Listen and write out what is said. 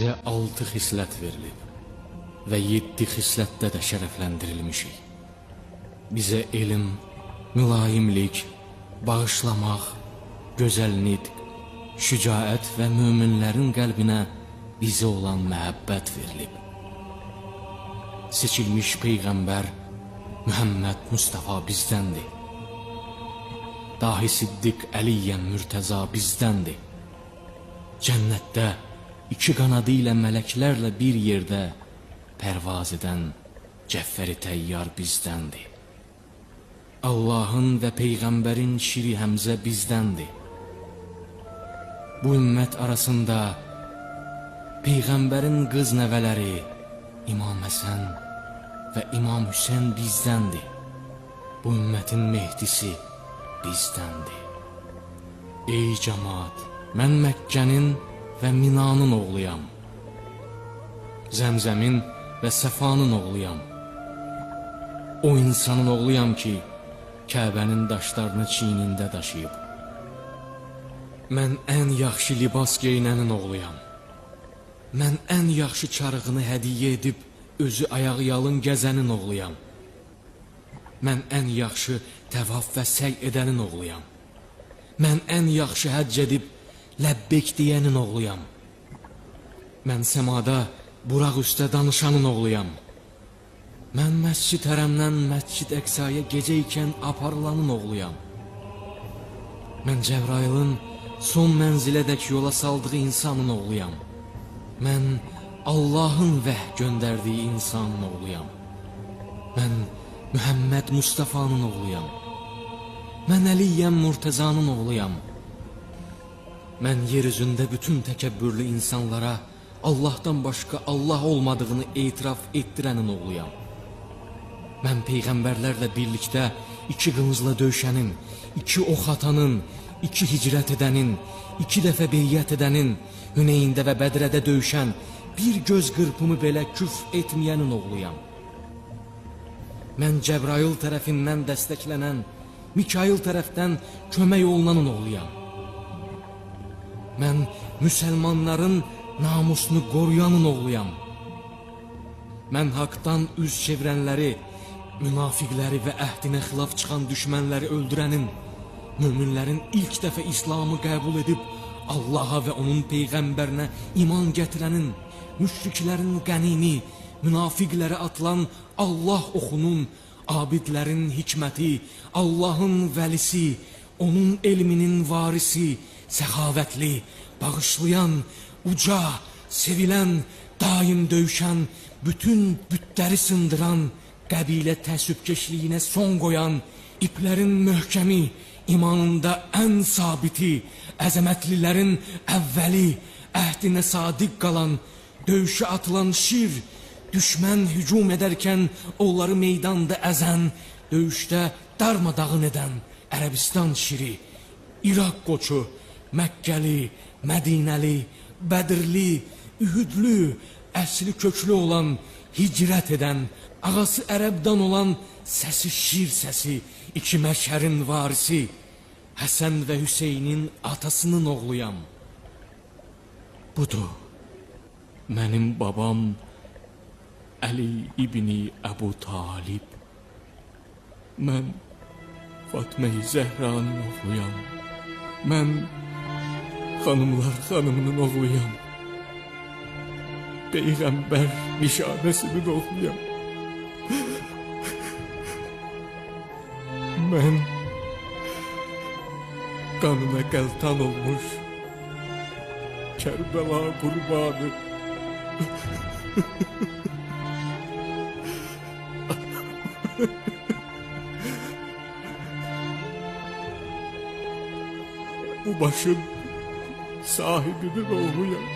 Bizə 6 xislət verilib və 7 xislətdə də şərəfləndirilmişik. Bizə elm, mülayimlik, bağışlamaq, gözəl nitq, şücaət və möminlərin qəlbinə bizə olan məhəbbət verilib. Seçilmiş Peyğəmbər Muhammed Mustafa bizdəndir. Dahi Siddiq Əliyyən Mürtəza bizdəndir. Cənnətdə iki qanadı ilə mələklərlə bir yerdə pərvaz edən Cəffəri Təyyar bizdəndir. Allahın və Peyğəmbərin şiri Həmzə bizdəndir. Bu ümmət arasında Peyğəmbərin qız nəvələri İmam Həsən və İmam Hüseyn bizdəndir. Bu ümmətin Mehdisi bizdəndir. Ey cəmaat, mən Məkkənin və Minanın oğluyam. Zəmzəmin və Səfanın oğluyam. O insanın oğluyam ki, Kəbənin daşlarını çiynində daşıyıb. Mən ən yaxşı libas geyinənin oğluyam. Mən ən yaxşı çarığını hədiyyə edib, özü ayağı yalın gəzənin oğluyam. Mən ən yaxşı təvaf və səy edənin oğluyam. Mən ən yaxşı həcc edib, ləbbek deyənin oğluyam. Mən səmada Buraq üstə danışanın oğluyam. Mən Məscid Hərəmdən Məscid Əqsaya gecə ikən aparılanın oğluyam. Mən Cəbrailin son mənzilədək yola saldığı insanın oğluyam. Mən Allahın vəh göndərdiyi insanın oğluyam. Mən Muhammed Mustafa'nın oğluyam. Mən Əliyyən Murtəzanın oğluyam. Mən yer üzündə bütün təkəbbürlü insanlara Allah'tan başqa Allah olmadığını etiraf etdirənin oğluyam. Mən Peyğəmbərlərlə birlikdə iki qılıncla döyüşənin, iki ox atanın, iki hicrət edənin, iki dəfə beyyət edənin, Hüneyndə və Bədrədə döyüşən, bir göz qırpımı belə küfr etməyənin oğluyam. Mən Cəbrail tərəfindən dəstəklənən, Mikail tərəfdən kömək olunanın oğluyam. Mən müsəlmanların namusunu qoruyanın oğluyam. Mən haqdan üz çevirənləri, münafiqləri və əhdinə xilaf çıxan düşmənləri öldürənin, möminlərin ilk dəfə İslamı qəbul edib, Allaha və onun Peyğəmbərinə iman gətirənin, müşriklərin qənimi, münafiqlərə atılan Allah oxunun, abidlərin hikməti, Allahın vəlisi, onun elminin varisi, səxavətli, bağışlayan, uca, sevilən, daim döyüşən, bütün bütləri sındıran, qəbilə təəssübkeşliyinə son qoyan, iplərin möhkəmi, imanında ən sabiti, əzəmətlilərin əvvəli, əhdinə sadiq qalan, döyüşə atılan şir, düşmən hücum edərkən onları meydanda əzən, döyüşdə darmadağın edən Ərəbistan şiri, İraq qoçu, Məkkəli, Mədinəli, Bədirli, Ühüdlü, əsli köklü olan, hicrət edən, ağası ərəbdan olan, səsi şir səsi, iki məşhərin varisi, Həsən və Hüseynin atasının oğluyam. Budur, mənim babam Əli İbni Əbu Talib. Mən Fatma-i Zəhranın oğluyam. Mən xanımlar xanımının oğluyam. Peyğəmbər nişanəsinin oğluyam. Mən qanına qəltan olmuş Kərbəla qurbanı. Bu başın sahibinin oğluyam.